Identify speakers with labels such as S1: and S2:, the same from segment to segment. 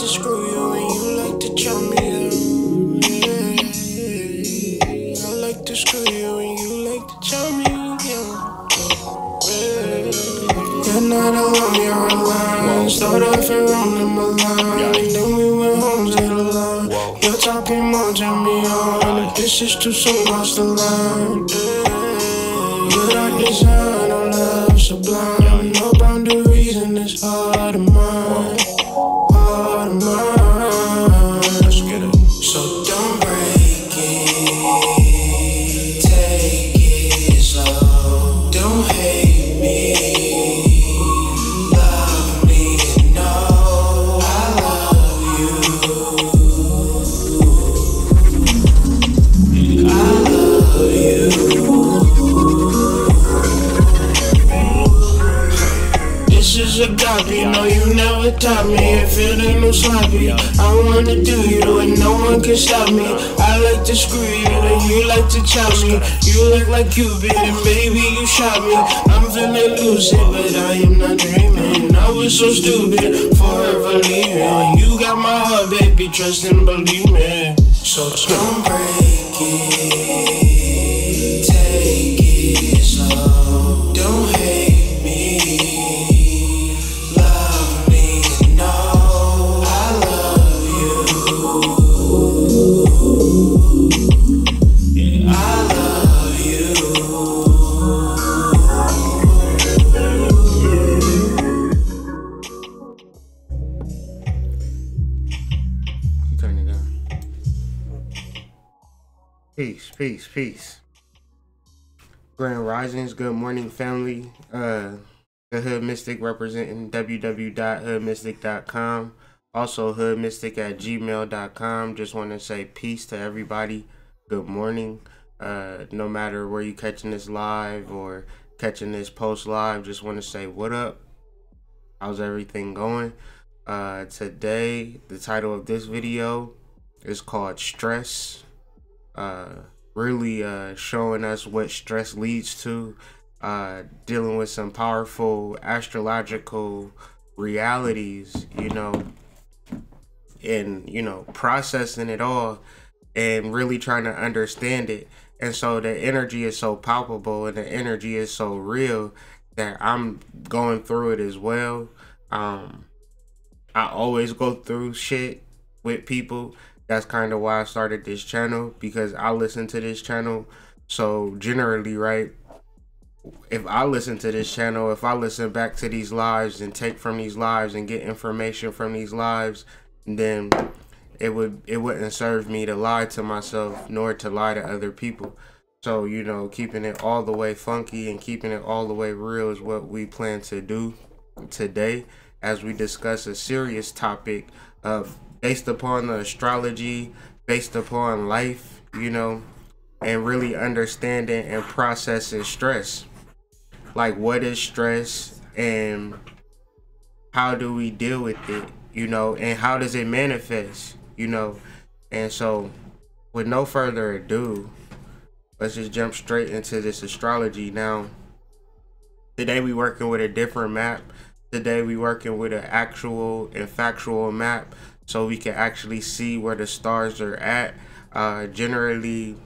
S1: to screw you and you like to chop me up. Yeah. I like to screw you and you like to chop me up. Yeah. You're not alone, you're alone. Start off and rolling my line. Then we went home to the line. You're talking more, turn me on. If this is too soon, cross the line. You're like design, no love sublime. No boundaries in this heart of mine. Heart of mine. Let's get it. So don't break it. Take it slow. Don't hate me. Love me and know I love you. I love you. This is a copy, no you never taught me. If it ain't no sloppy, I wanna do you and no one can stop me. I like to screw you and you like to chop me. You look like Cupid and baby you shot me. I'm feeling lucid but I am not dreaming. I was so stupid, forever leaving. You got my heart baby, trust and believe me. So don't break it, take it slow. Don't hate me.
S2: Peace. Grand Risings, good morning, family. The Hood Mystic representing www.hoodmystic.com. Also, hoodmystic@gmail.com. Just want to say peace to everybody. Good morning. No matter where you catching this live or catching this post live, just want to say what up. How's everything going? Today, the title of this video is called Stress. Really showing us what stress leads to, dealing with some powerful astrological realities, and processing it all and really trying to understand it. And so the energy is so palpable and the energy is so real that I'm going through it as well. I always go through shit with people. That's kind of why I started this channel, because I listen to this channel. So generally, right, if I listen to this channel, if I listen back to these lives and take from these lives and get information from these lives, then it wouldn't serve me to lie to myself nor to lie to other people. So, keeping it all the way funky and keeping it all the way real is what we plan to do today as we discuss a serious topic of based upon the astrology, based upon life, and really understanding and processing stress. Like, what is stress and how do we deal with it, and how does it manifest, And so, with no further ado, let's just jump straight into this astrology. Now, today we working with a different map. Today we working with an actual and factual map, so we can actually see where the stars are at. Generally,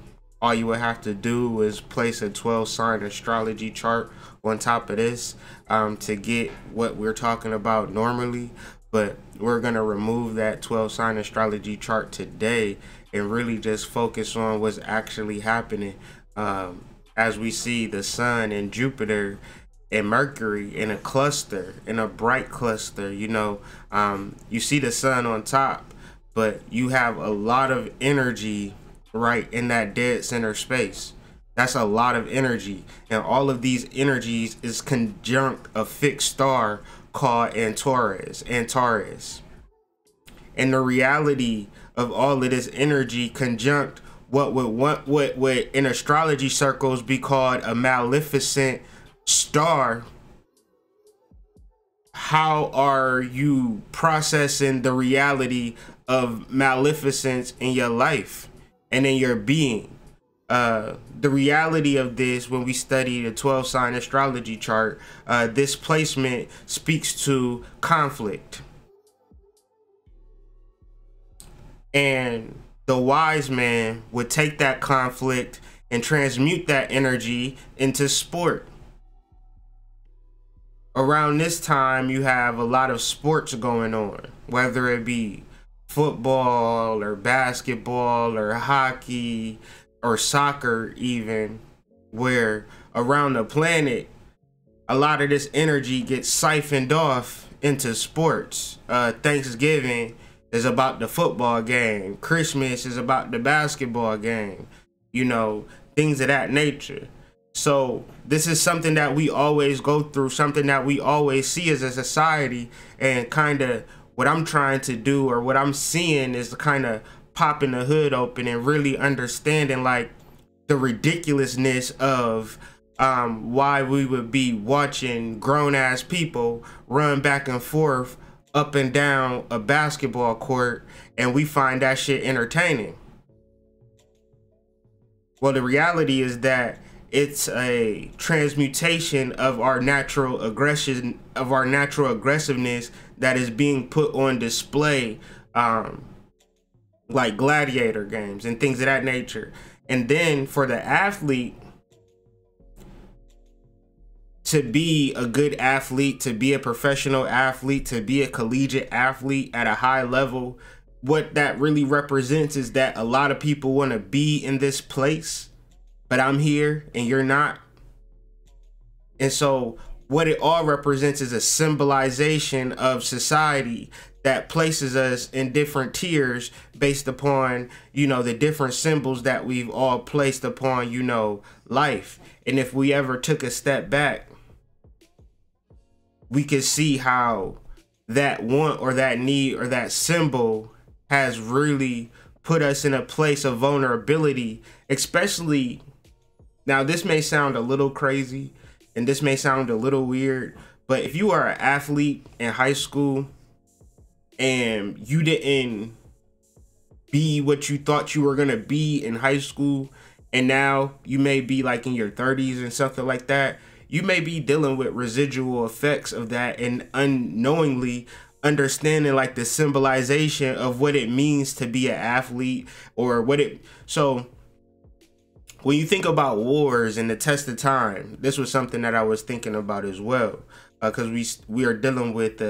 S2: all you would have to do is place a 12-sign astrology chart on top of this to get what we're talking about normally. But we're going to remove that 12-sign astrology chart today and really just focus on what's actually happening. As we see the sun and Jupiter and Mercury in a cluster, in a bright cluster, you see the sun on top, but you have a lot of energy right in that dead center space. That's a lot of energy, and all of these energies is conjunct a fixed star called Antares. And the reality of all of this energy conjunct what would in astrology circles be called a maleficent star. How are you processing the reality of maleficence in your life and in your being? The reality of this, when we study the 12-sign astrology chart, this placement speaks to conflict. And the wise man would take that conflict and transmute that energy into sport. Around this time, you have a lot of sports going on, whether it be football or basketball or hockey or soccer even, where around the planet, a lot of this energy gets siphoned off into sports. Thanksgiving is about the football game. Christmas is about the basketball game. You know, things of that nature. So this is something that we always go through, something that we always see as a society, and kind of what I'm trying to do, or what I'm seeing, is kind of popping the hood open and really understanding like the ridiculousness of why we would be watching grown ass people run back and forth up and down a basketball court, and we find that shit entertaining. Well, the reality is that it's a transmutation of our natural aggression, of our natural aggressiveness, that is being put on display, like gladiator games and things of that nature. And then for the athlete to be a good athlete, to be a professional athlete, to be a collegiate athlete at a high level, what that really represents is that a lot of people want to be in this place, but I'm here and you're not. And so what it all represents is a symbolization of society that places us in different tiers based upon, you know, the different symbols that we've all placed upon, you know, life. And if we ever took a step back, we could see how that want or that need or that symbol has really put us in a place of vulnerability, especially. Now, this may sound a little crazy and this may sound a little weird, but if you are an athlete in high school and you didn't be what you thought you were going to be in high school, and now you may be like in your 30s and something like that, you may be dealing with residual effects of that and unknowingly understanding like the symbolization of what it means to be an athlete, or what it. So when you think about wars and the test of time, this was something that I was thinking about as well, because we are dealing with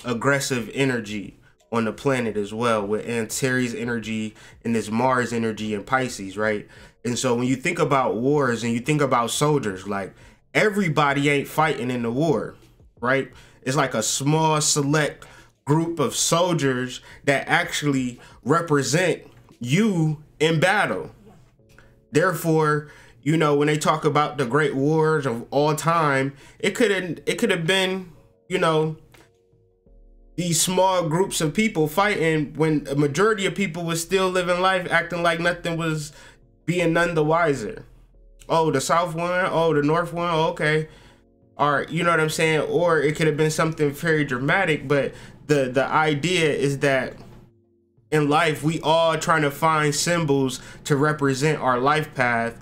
S2: aggressive energy on the planet as well, with Antares energy and this Mars energy and Pisces, right? And so when you think about wars and you think about soldiers, like everybody ain't fighting in the war, right? It's like a small select group of soldiers that actually represent you in battle. Therefore, you know, when they talk about the great wars of all time, it could have been, you know, these small groups of people fighting when a majority of people was still living life, acting like nothing was, being none the wiser. Oh, the South one, oh, the North one, oh, okay. All right, you know what I'm saying? Or it could have been something very dramatic, but the idea is that in life, we all trying to find symbols to represent our life path.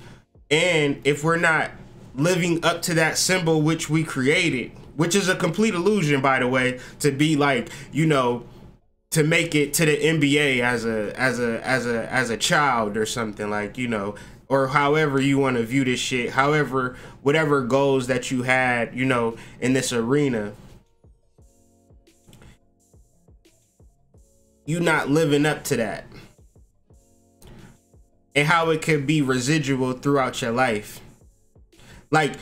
S2: And if we're not living up to that symbol which we created, which is a complete illusion, by the way, to be like, you know, to make it to the NBA as a child or something, like, you know, or however you want to view this shit, however, whatever goals that you had, you know, in this arena, you not living up to that, and how it could be residual throughout your life. Like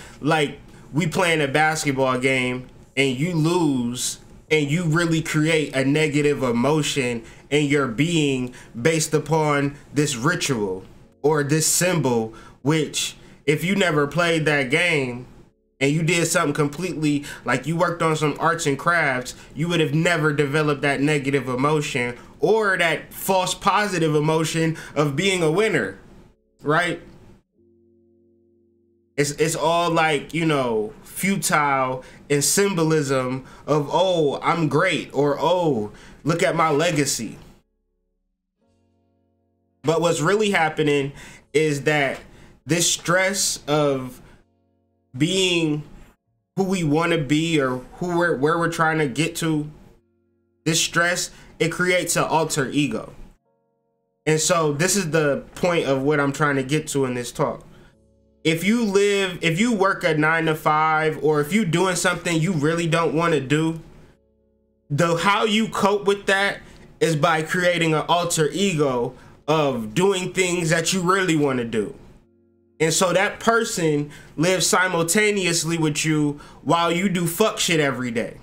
S2: we playing a basketball game and you lose, and you really create a negative emotion in your being based upon this ritual or this symbol, which if you never played that game and you did something completely, like you worked on some arts and crafts, you would have never developed that negative emotion or that false positive emotion of being a winner, right? It's all like, you know, futile and symbolism of, oh, I'm great, or, oh, look at my legacy. But what's really happening is that this stress of being who we want to be, or where we're trying to get to, this stress, it creates an alter ego. And so this is the point of what I'm trying to get to in this talk. If you work a 9 to 5, or if you're doing something you really don't want to do, how you cope with that is by creating an alter ego of doing things that you really want to do. And so that person lives simultaneously with you while you do fuck shit every day.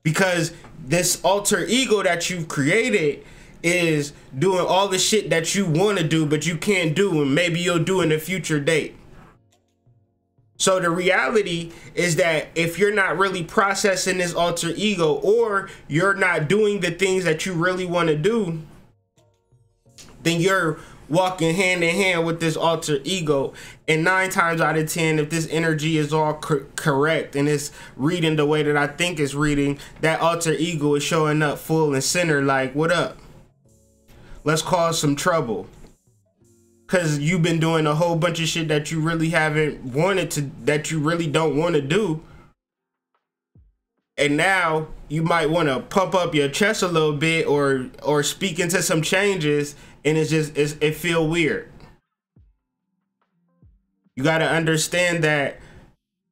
S2: Because this alter ego that you've created is doing all the shit that you want to do but you can't do, and maybe you'll do in a future date. So the reality is that if you're not really processing this alter ego, or you're not doing the things that you really want to do, then you're walking hand in hand with this alter ego. And 9 times out of 10, if this energy is all correct and it's reading the way that I think it's reading, that alter ego is showing up full and center, like, what up? Let's cause some trouble. Because you've been doing a whole bunch of shit that you really haven't wanted to, that you really don't want to do. And now you might want to pump up your chest a little bit, or speak into some changes, and it feel weird. You got to understand that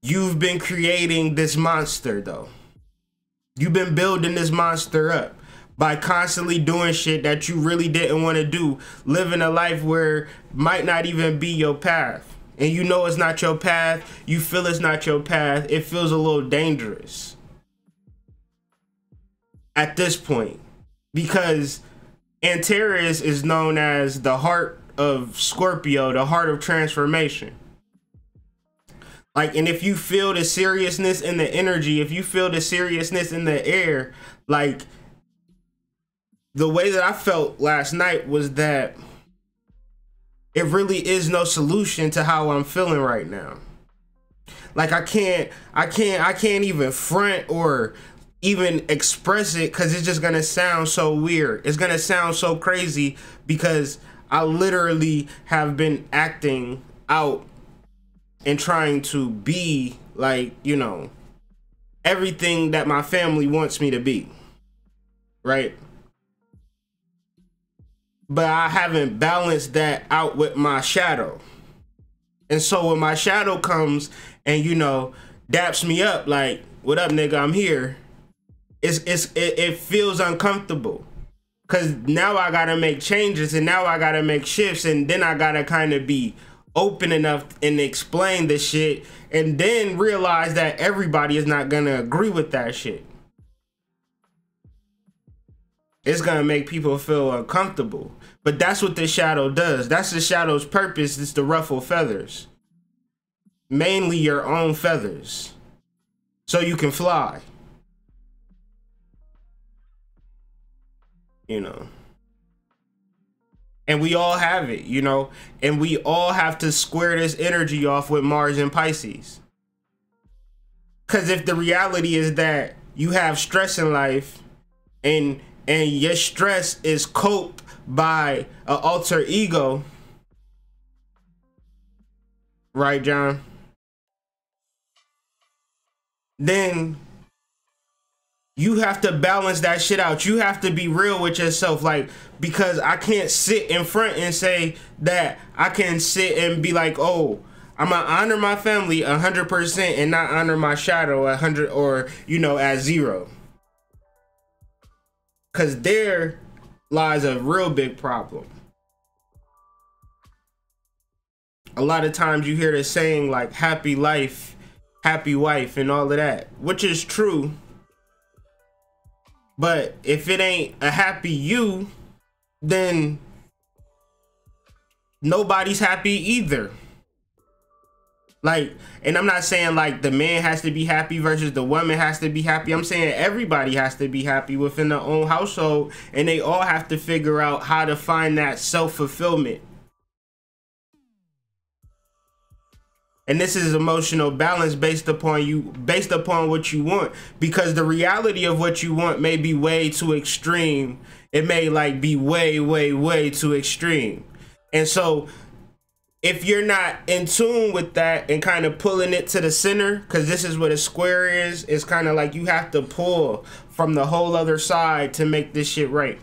S2: you've been creating this monster, though. You've been building this monster up by constantly doing shit that you really didn't want to do, living a life where might not even be your path. And you know it's not your path, you feel it's not your path, it feels a little dangerous at this point. Because Antares is known as the heart of Scorpio, the heart of transformation. Like, and if you feel the seriousness in the energy, if you feel the seriousness in the air, like, the way that I felt last night was that it really is no solution to how I'm feeling right now. Like, I can't even front or even express it, because it's just gonna sound so weird. It's gonna sound so crazy, because I literally have been acting out and trying to be, like, you know, everything that my family wants me to be, right? But I haven't balanced that out with my shadow. And so when my shadow comes and, you know, daps me up like, what up, nigga, I'm here, it feels uncomfortable. Because now I gotta make changes, and now I gotta make shifts, and then I gotta kind of be open enough and explain the shit, and then realize that everybody is not gonna agree with that shit. It's gonna make people feel uncomfortable. But that's what the shadow does. That's the shadow's purpose, is to ruffle feathers. Mainly your own feathers. So you can fly. You know. And we all have it, you know. And we all have to square this energy off with Mars and Pisces. Because if the reality is that you have stress in life, and your stress is coped by an alter ego, right, John? Then you have to balance that shit out. You have to be real with yourself, like, because I can't sit in front and say that I can sit and be like, oh, I'm gonna honor my family 100% and not honor my shadow 100, or, you know, at 0. Because there lies a real big problem. A lot of times you hear the saying like happy life, happy wife, and all of that, which is true. But if it ain't a happy you, then nobody's happy either. Like, and I'm not saying like the man has to be happy versus the woman has to be happy. I'm saying everybody has to be happy within their own household, and they all have to figure out how to find that self-fulfillment. And this is emotional balance based upon what you want, because the reality of what you want may be way too extreme. It may like be way too extreme. And so if you're not in tune with that and kind of pulling it to the center, because this is what a square is, it's kind of like you have to pull from the whole other side to make this shit right.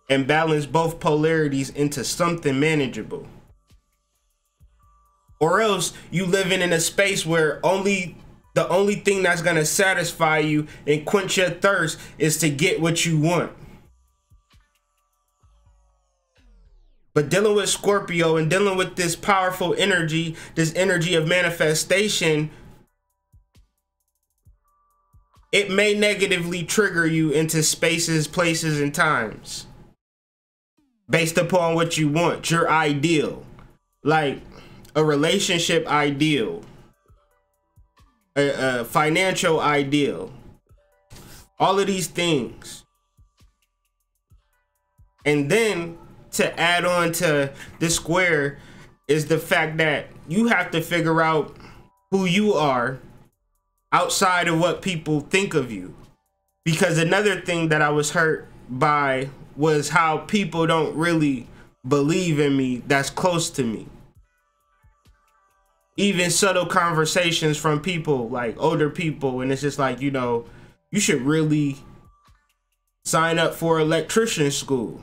S2: and balance both polarities into something manageable. Or else you living in a space where the only thing that's gonna satisfy you and quench your thirst is to get what you want. But dealing with Scorpio and dealing with this powerful energy, this energy of manifestation, it may negatively trigger you into spaces, places, and times based upon what you want, your ideal, like a relationship ideal, a financial ideal, all of these things. And then to add on to this square is the fact that you have to figure out who you are outside of what people think of you. Because another thing that I was hurt by was how people don't really believe in me that's close to me. Even subtle conversations from people, like older people, and it's just like, you know, you should really sign up for electrician school.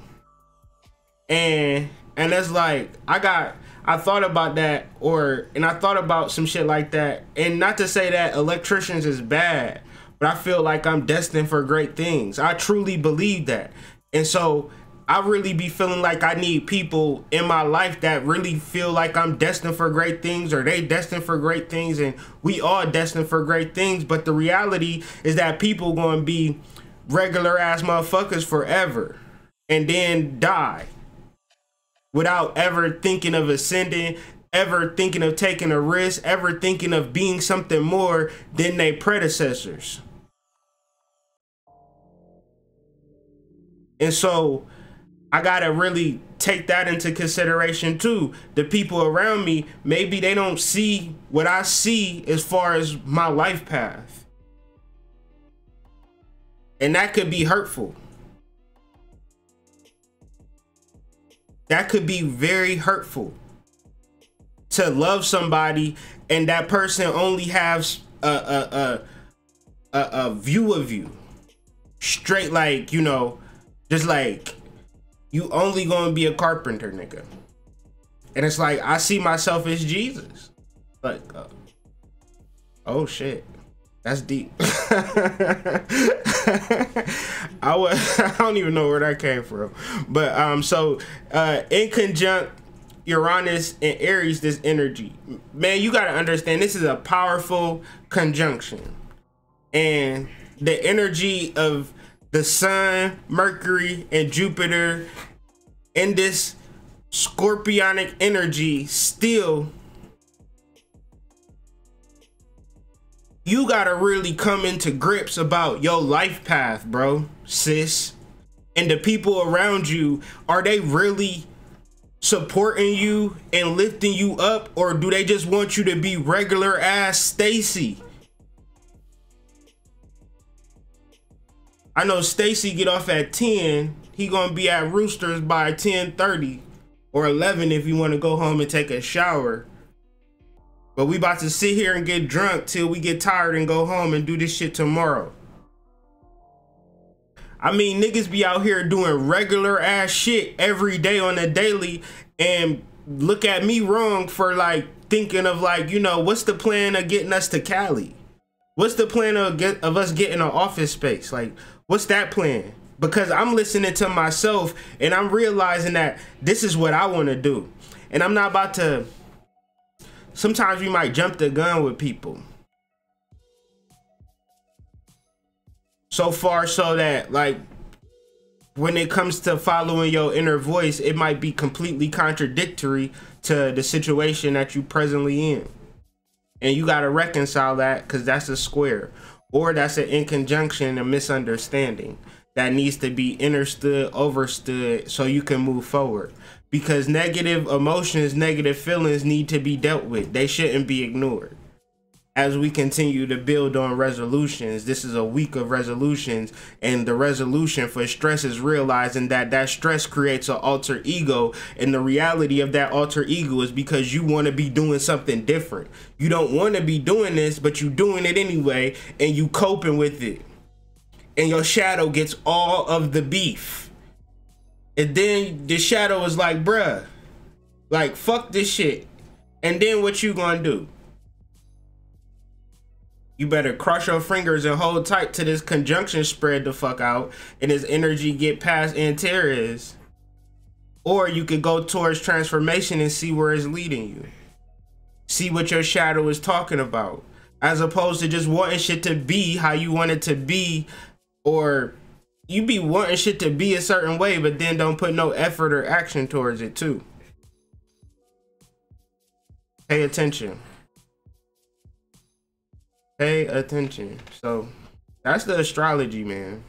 S2: And it's like, I thought about that, and I thought about some shit like that. And not to say that electricians is bad, but I feel like I'm destined for great things. I truly believe that. And so I really be feeling like I need people in my life that really feel like I'm destined for great things, or they destined for great things, and we all destined for great things. But the reality is that people gonna be regular ass motherfuckers forever and then die without ever thinking of ascending, ever thinking of taking a risk, ever thinking of being something more than their predecessors. And so I gotta really take that into consideration too. The people around me, maybe they don't see what I see as far as my life path. And that could be hurtful. That could be very hurtful, to love somebody and that person only has a view of you straight, like, you know, just like you only gonna be a carpenter, nigga. And it's like, I see myself as Jesus. Like, oh shit, that's deep. I don't even know where that came from. But so in conjunct Uranus and Aries, this energy, man, you gotta understand this is a powerful conjunction. And the energy of the Sun, Mercury, and Jupiter in this scorpionic energy, still, you gotta really come into grips about your life path, bro, sis. And the people around you, are they really supporting you and lifting you up, or do they just want you to be regular ass Stacy? I know Stacy get off at 10. He gonna be at Roosters by 10:30 or 11 if you want to go home and take a shower. But we about to sit here and get drunk till we get tired and go home and do this shit tomorrow. I mean, niggas be out here doing regular ass shit every day on a daily, and look at me wrong for like thinking of like, you know, what's the plan of getting us to Cali? What's the plan of us getting an office space? Like, what's that plan? Because I'm listening to myself and I'm realizing that this is what I want to do. And I'm not about to, sometimes we might jump the gun with people. So far so that, like, when it comes to following your inner voice, it might be completely contradictory to the situation that you presently in. And you got to reconcile that, because that's a square, or that's an in conjunction, a misunderstanding that needs to be understood, overstood, so you can move forward. Because negative emotions, negative feelings need to be dealt with. They shouldn't be ignored. As we continue to build on resolutions, this is a week of resolutions, and the resolution for stress is realizing that that stress creates an alter ego, and the reality of that alter ego is because you want to be doing something different. You don't want to be doing this, but you doing it anyway, and you coping with it, and your shadow gets all of the beef. And then the shadow is like, bruh, like, fuck this shit. And then what you gonna do? You better cross your fingers and hold tight to this conjunction spread the fuck out and this energy get past Antares. Or you could go towards transformation and see where it's leading you. See what your shadow is talking about. As opposed to just wanting shit to be how you want it to be. Or you be wanting shit to be a certain way, but then don't put no effort or action towards it too. Pay attention. Pay attention. So that's the astrology, man.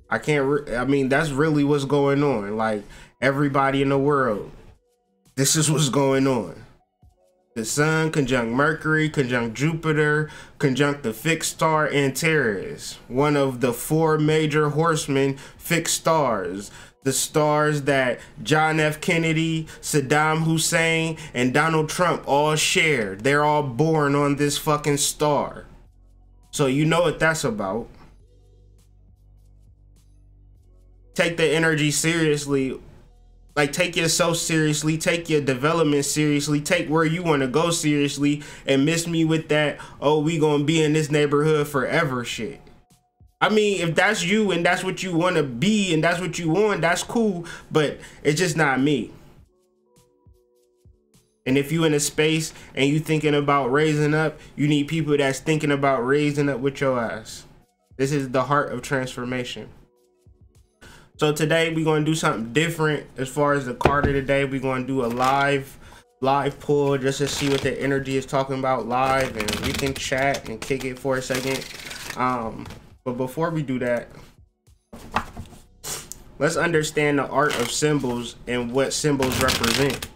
S2: I mean, that's really what's going on. Like, everybody in the world, this is what's going on. The sun conjunct Mercury, conjunct Jupiter, conjunct the fixed star Antares, one of the 4 major horsemen fixed stars. The stars that John F. Kennedy, Saddam Hussein, and Donald Trump all shared. They're all born on this fucking star. So you know what that's about. Take the energy seriously. Like, take yourself seriously, take your development seriously, take where you want to go seriously, and miss me with that, oh, we gonna be in this neighborhood forever shit. I mean, if that's you and that's what you want to be and that's what you want, that's cool, but it's just not me. And if you in a space and you thinking about raising up, you need people that's thinking about raising up with your ass. This is the heart of transformation. So today we're going to do something different as far as the card of the day. We're going to do a live pull just to see what the energy is talking about live, and we can chat and kick it for a second. But before we do that, let's understand the art of symbols and what symbols represent.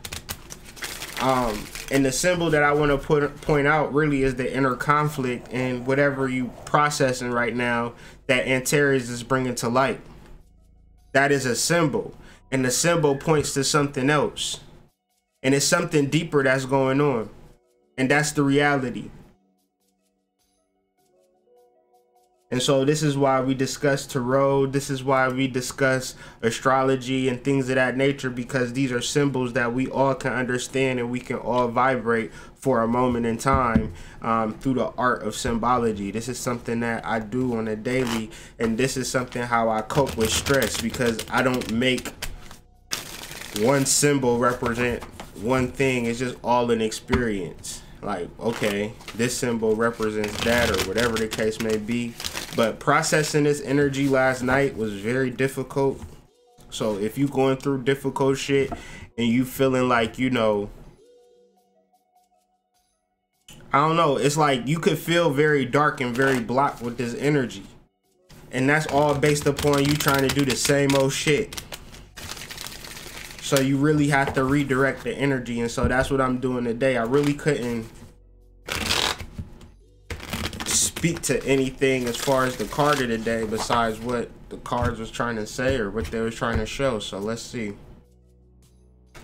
S2: And the symbol that I want to point out really is the inner conflict and whatever you processing right now that Antares is bringing to light. That is a symbol, and the symbol points to something else, and it's something deeper that's going on, and that's the reality. And so this is why we discuss tarot. This is why we discuss astrology and things of that nature, because these are symbols that we all can understand and we can all vibrate for a moment in time through the art of symbology. This is something that I do on a daily, and this is something how I cope with stress, because I don't make one symbol represent one thing. It's just all an experience. Like, okay, this symbol represents that, or whatever the case may be. But processing this energy last night was very difficult. So if you going through difficult shit and you feeling like, you know, I don't know, it's like you could feel very dark and very blocked with this energy. And that's all based upon you trying to do the same old shit. So you really have to redirect the energy, and so that's what I'm doing today. I really couldn't speak to anything as far as the card of the day besides what the cards was trying to say or what they was trying to show. So let's see.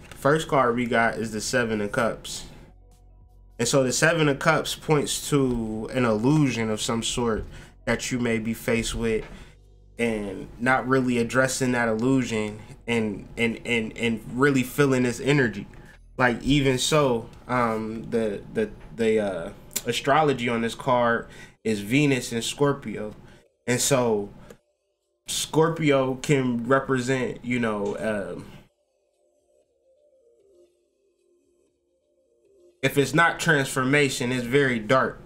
S2: First card we got is the 7 of Cups. And so the 7 of Cups points to an illusion of some sort that you may be faced with, and not really addressing that illusion and really feeling this energy. Like, even so, the astrology on this card is Venus and Scorpio. And so Scorpio can represent, you know, if it's not transformation, it's very dark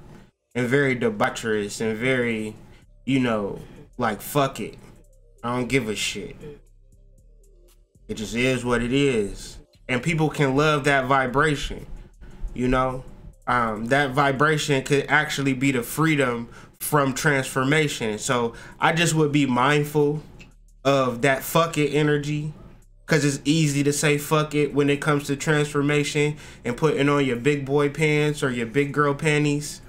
S2: and very debaucherous and very, you know, like, fuck it, I don't give a shit. It just is what it is. And people can love that vibration, you know. That vibration could actually be the freedom from transformation. So I just would be mindful of that fuck it energy, because it's easy to say fuck it when it comes to transformation and putting on your big boy pants or your big girl panties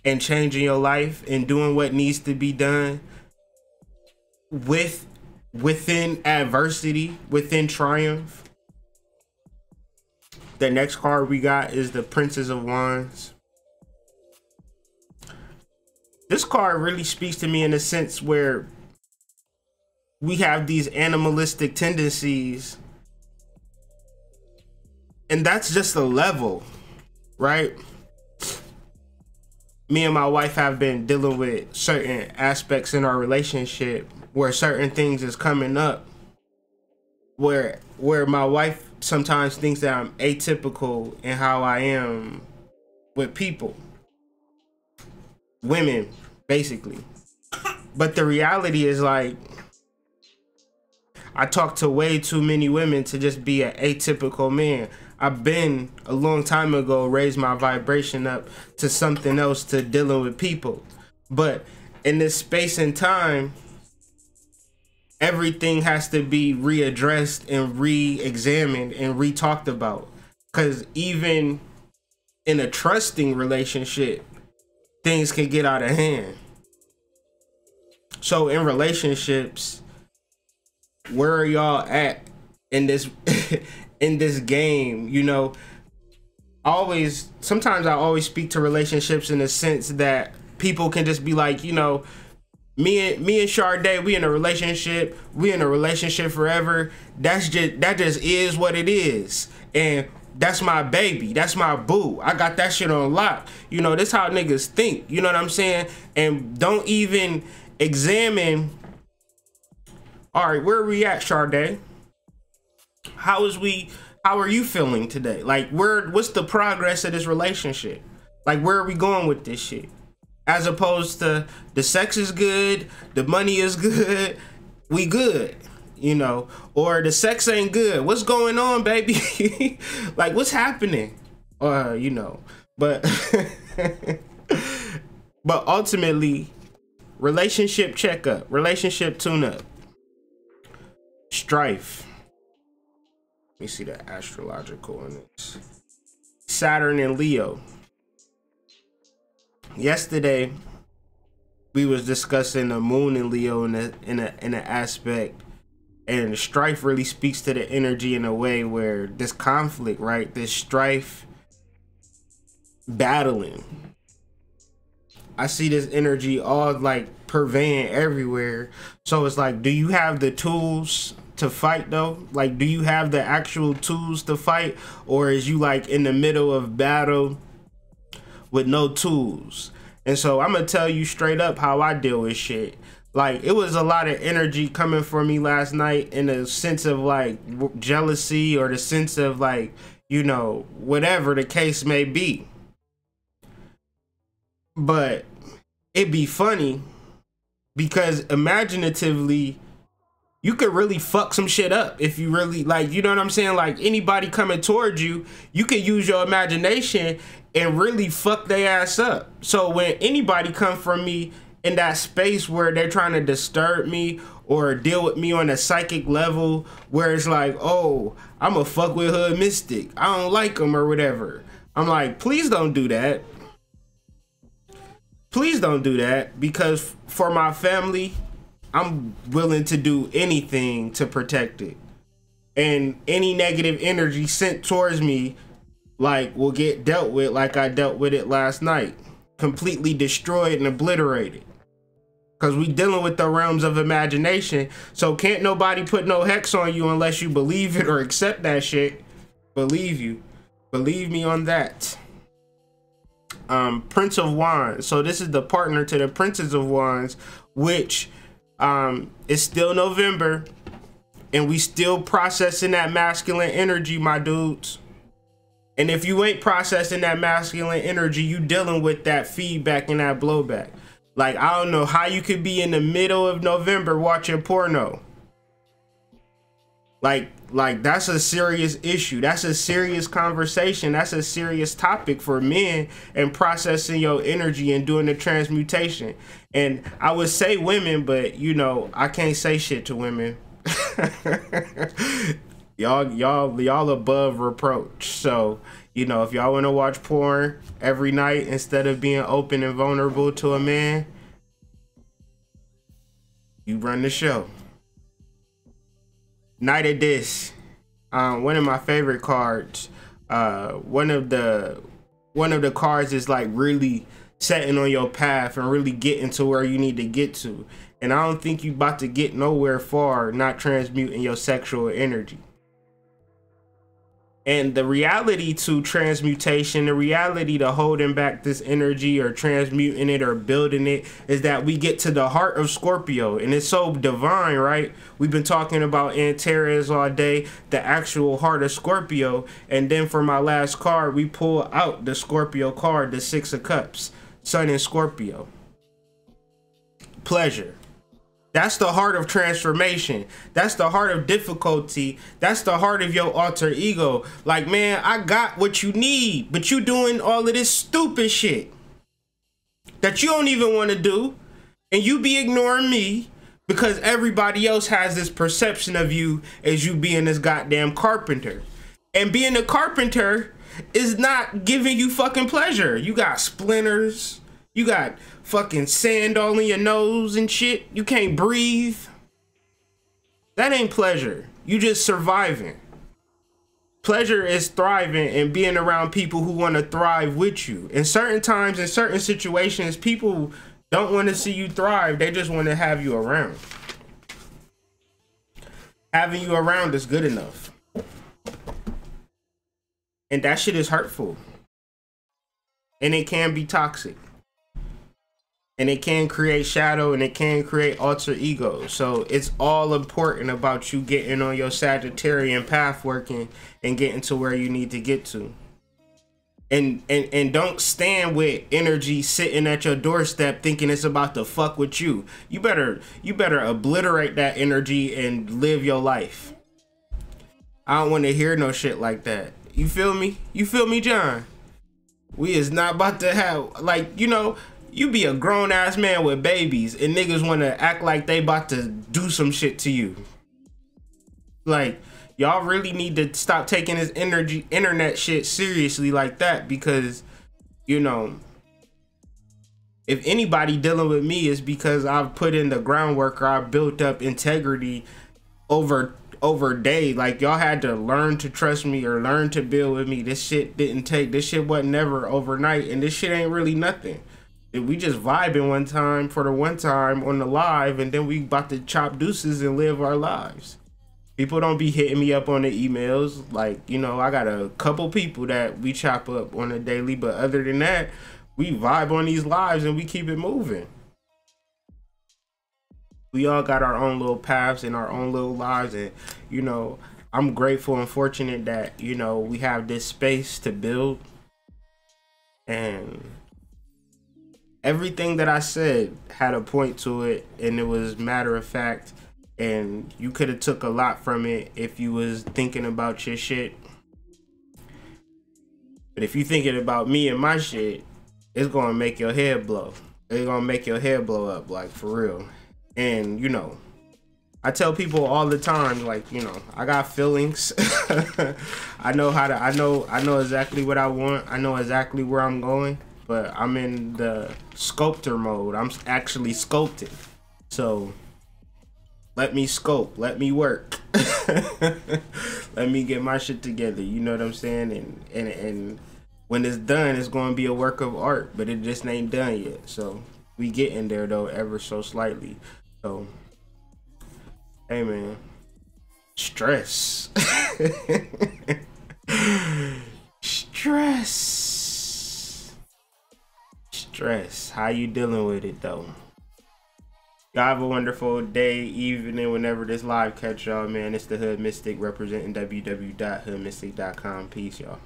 S2: and changing your life and doing what needs to be done within adversity, within triumph. The next card we got is the Princess of Wands. This card really speaks to me in a sense where we have these animalistic tendencies, and that's just a level, right? Me and my wife have been dealing with certain aspects in our relationship where certain things is coming up where my wife sometimes thinks that I'm atypical in how I am with people, women, basically. But the reality is, like, I talk to way too many women to just be an atypical man. I've been a long time ago raised my vibration up to something else, to dealing with people. But in this space and time, everything has to be readdressed and re-examined and re-talked about. Because even in a trusting relationship, things can get out of hand. So in relationships, where are y'all at in this in this game? You know, sometimes I always speak to relationships in the sense that people can just be like, you know, me and Sade, we in a relationship forever. That just is what it is. And that's my baby, that's my boo. I got that shit on lock. You know, this how niggas think, you know what I'm saying? And don't even examine, all right, where are we at, Sade? How are you feeling today? Like, what's the progress of this relationship? Like, where are we going with this shit? As opposed to the sex is good, the money is good, we good, you know, or the sex ain't good. What's going on, baby? Like, what's happening? You know, but but ultimately, relationship checkup, relationship tune-up, strife. Let me see the astrological on this. Saturn and Leo. Yesterday, we was discussing the moon and Leo in an aspect, and the strife really speaks to the energy in a way where this conflict, right? This strife, battling. I see this energy all like pervading everywhere. So it's like, do you have the tools to fight though? Like, do you have the actual tools to fight, or is you like in the middle of battle with no tools? And so I'm gonna tell you straight up how I deal with shit. Like, it was a lot of energy coming for me last night in a sense of like jealousy, or the sense of like, you know, whatever the case may be. But it'd be funny because imaginatively, you could really fuck some shit up if you really, like, you know what I'm saying? Like, anybody coming towards you, you can use your imagination and really fuck their ass up. So when anybody come from me in that space where they're trying to disturb me or deal with me on a psychic level where it's like, oh, I'm a fuck with Hood Mystic, I don't like them or whatever, I'm like, please don't do that. Please don't do that, because for my family, I'm willing to do anything to protect it. And any negative energy sent towards me, like, will get dealt with like I dealt with it last night. Completely destroyed and obliterated. Because we dealing with the realms of imagination. So can't nobody put no hex on you unless you believe it or accept that shit. Believe you. Believe me on that. Prince of Wands. So this is the partner to the Princess of Wands, which it's still November and we still processing that masculine energy, my dudes. And if you ain't processing that masculine energy, you dealing with that feedback and that blowback. Like, I don't know how you could be in the middle of November watching porno. Like that's a serious issue. That's a serious conversation. That's a serious topic for men, and processing your energy and doing the transmutation. And I would say women, but you know, I can't say shit to women. y'all above reproach. So, you know, if y'all want to watch porn every night instead of being open and vulnerable to a man, you run the show. Knight of Dis, one of my favorite cards. One of the cards is like really setting on your path and really getting to where you need to get to. And I don't think you about to get nowhere far not transmuting your sexual energy. And the reality to transmutation, the reality to holding back this energy or transmuting it or building it, is that we get to the heart of Scorpio. And it's so divine, right? We've been talking about Antares all day, the actual heart of Scorpio. And then for my last card, we pull out the Scorpio card, the Six of Cups, Sun in Scorpio. Pleasure. That's the heart of transformation. That's the heart of difficulty. That's the heart of your alter ego. Like, man, I got what you need, but you doing all of this stupid shit that you don't even want to do. And you be ignoring me because everybody else has this perception of you as you being this goddamn carpenter. And being a carpenter is not giving you fucking pleasure. You got splinters. You got fucking sand all in your nose and shit. You can't breathe. That ain't pleasure. You just surviving. Pleasure is thriving and being around people who want to thrive with you. In certain times, in certain situations, people don't want to see you thrive. They just want to have you around. Having you around is good enough. And that shit is hurtful. And it can be toxic. And it can create shadow and it can create alter ego. So it's all important about you getting on your Sagittarian path working and getting to where you need to get to. And don't stand with energy sitting at your doorstep thinking it's about to fuck with you. You better obliterate that energy and live your life. I don't want to hear no shit like that. You feel me? You feel me, John? We is not about to have, like, you know, you be a grown ass man with babies and niggas want to act like they about to do some shit to you. Like, y'all really need to stop taking this internet shit seriously like that, because, you know, if anybody dealing with me is because I've put in the groundwork or I've built up integrity over day. Like, y'all had to learn to trust me or learn to build with me. This shit wasn't never overnight, and this shit ain't really nothing. We just vibing one time for the one time on the live, and then we about to chop deuces and live our lives. People don't be hitting me up on the emails. Like, you know, I got a couple people that we chop up on a daily, but other than that, we vibe on these lives and we keep it moving. We all got our own little paths and our own little lives, and, you know, I'm grateful and fortunate that, you know, we have this space to build. And everything that I said had a point to it, and it was matter of fact, and you could have took a lot from it if you was thinking about your shit. But if you thinking about me and my shit, it's gonna make your head blow. It's gonna make your head blow up, like, for real. And, you know, I tell people all the time, like, you know, I got feelings. I know exactly what I want. I know exactly where I'm going. But I'm in the sculptor mode. I'm actually sculpting. So let me sculpt. Let me work. Let me get my shit together. You know what I'm saying? And when it's done, it's going to be a work of art. But it just ain't done yet. So we getting there, though, ever so slightly. So, hey, man. Stress. Stress. How you dealing with it, though? Y'all have a wonderful day, evening, whenever this live catch y'all, man. It's the Hood Mystic representing www.hoodmystic.com. Peace, y'all.